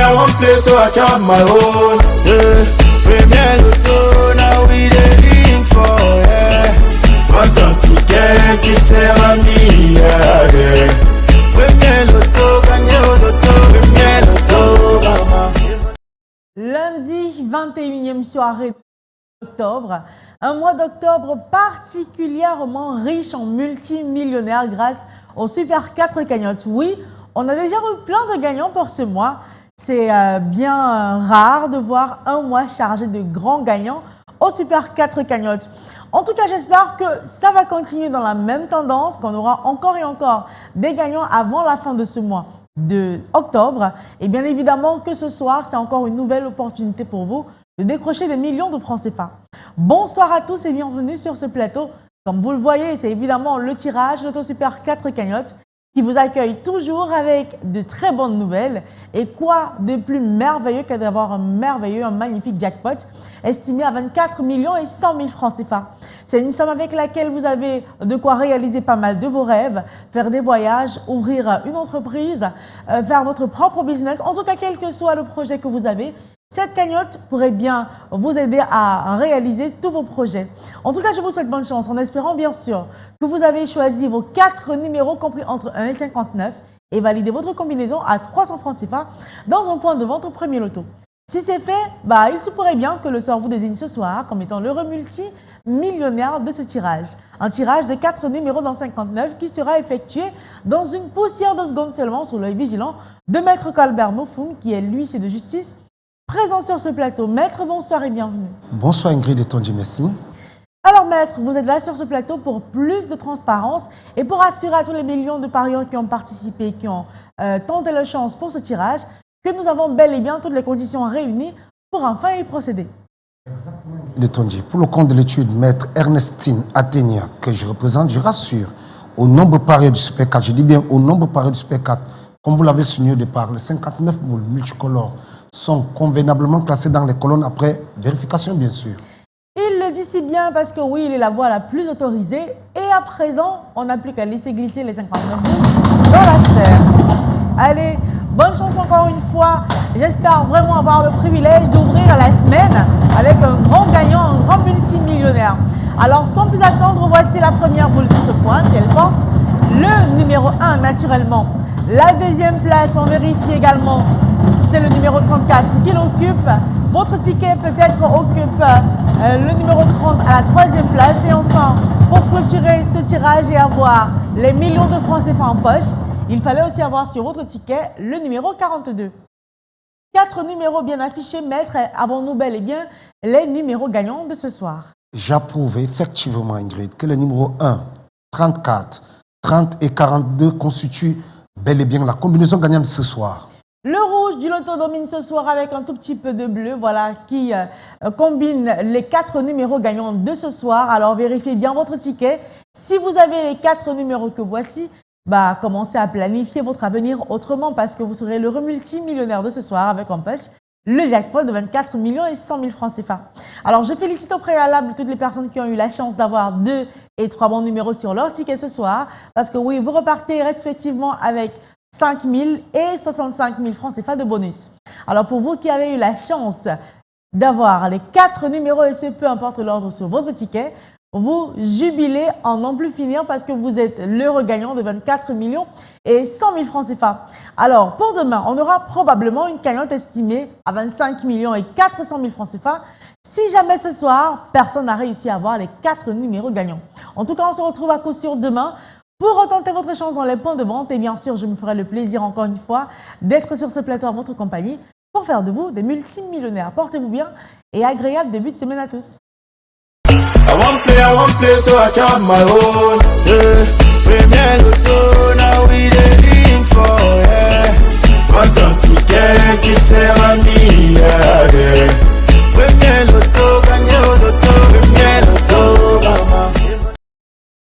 I won't play, so I chop my own. Premier Loto, now we dey drink for Quand un ticket, tu sers un milliardaire. Premier Loto, gagné au loto, premier Loto, maman. Lundi 21e soirée d'octobre, un mois d'octobre particulièrement riche en multimillionnaires grâce au Super 4 cagnotte. Oui, on a déjà eu plein de gagnants pour ce mois. C'est bien rare de voir un mois chargé de grands gagnants au Super 4 cagnotte. En tout cas, j'espère que ça va continuer dans la même tendance, qu'on aura encore et encore des gagnants avant la fin de ce mois de octobre. Et bien évidemment que ce soir, c'est encore une nouvelle opportunité pour vous de décrocher des millions de francs CFA. Bonsoir à tous et bienvenue sur ce plateau. Comme vous le voyez, c'est évidemment le tirage Loto Super 4 cagnotte qui vous accueille toujours avec de très bonnes nouvelles. Et quoi de plus merveilleux que d'avoir un magnifique jackpot estimé à 24 millions et 100 000 francs CFA. C'est une somme avec laquelle vous avez de quoi réaliser pas mal de vos rêves, faire des voyages, ouvrir une entreprise, faire votre propre business. En tout cas, quel que soit le projet que vous avez, cette cagnotte pourrait bien vous aider à réaliser tous vos projets. En tout cas, je vous souhaite bonne chance en espérant bien sûr que vous avez choisi vos 4 numéros compris entre 1 et 59 et validé votre combinaison à 300 francs CFA dans un point de vente au premier loto. Si c'est fait, il se pourrait bien que le sort vous désigne ce soir comme étant l'heureux multimillionnaire de ce tirage. Un tirage de 4 numéros dans 59 qui sera effectué dans une poussière de seconde seulement sous l'œil vigilant de Maître Colbert Mofoun qui est l'huissier de justice présent sur ce plateau. Maître, bonsoir et bienvenue. Bonsoir Ingrid et Tonji, merci. Alors Maître, vous êtes là sur ce plateau pour plus de transparence et pour assurer à tous les millions de parieurs qui ont participé, qui ont tenté leur chance pour ce tirage, que nous avons bel et bien toutes les conditions réunies pour enfin y procéder. Tonji, pour le compte de l'étude, Maître Ernestine Athénia, que je représente, je rassure, au nombre pareil du Super 4, je dis bien au nombre pareil du Super 4, comme vous l'avez souligné au départ, les 59 boules multicolores sont convenablement classés dans les colonnes après vérification, bien sûr. Il le dit si bien parce que oui, il est la voie la plus autorisée et à présent, on applique à laisser glisser les 59 boules dans la sphère. Allez, bonne chance encore une fois. J'espère vraiment avoir le privilège d'ouvrir la semaine avec un grand gagnant, un grand multimillionnaire. Alors, sans plus attendre, voici la première boule qui se pointe et elle porte le numéro 1 naturellement. La deuxième place, on vérifie également. C'est le numéro 34 qui l'occupe. Votre ticket peut-être occupe le numéro 30 à la troisième place. Et enfin, pour clôturer ce tirage et avoir les millions de francs CFA en poche, il fallait aussi avoir sur votre ticket le numéro 42. 4 numéros bien affichés, Maître. Avons-nous bel et bien les numéros gagnants de ce soir? J'approuve effectivement, Ingrid, que les numéros 1, 34, 30 et 42 constituent bel et bien la combinaison gagnante de ce soir. Le rouge du loto domine ce soir avec un tout petit peu de bleu, voilà, qui combine les 4 numéros gagnants de ce soir. Alors vérifiez bien votre ticket. Si vous avez les 4 numéros que voici, commencez à planifier votre avenir autrement parce que vous serez l'heureux multimillionnaire de ce soir avec en poche le jackpot de 24 millions et 100 000 francs CFA. Alors je félicite au préalable toutes les personnes qui ont eu la chance d'avoir 2 et 3 bons numéros sur leur ticket ce soir parce que oui, vous repartez respectivement avec 5 000 et 65 000 francs CFA de bonus. Alors pour vous qui avez eu la chance d'avoir les 4 numéros et ce peu importe l'ordre sur votre ticket, vous jubilez en n'en plus finir parce que vous êtes l'heureux gagnant de 24 millions et 100 000 francs CFA. Alors pour demain, on aura probablement une cagnotte estimée à 25 millions et 400 000 francs CFA si jamais ce soir, personne n'a réussi à avoir les 4 numéros gagnants. En tout cas, on se retrouve à coup sûr demain pour retenter votre chance dans les points de vente. Et bien sûr, je me ferai le plaisir encore une fois d'être sur ce plateau à votre compagnie pour faire de vous des multimillionnaires. Portez-vous bien et agréable début de semaine à tous. I won't play, so I chop my own. Premier Loto, now we dey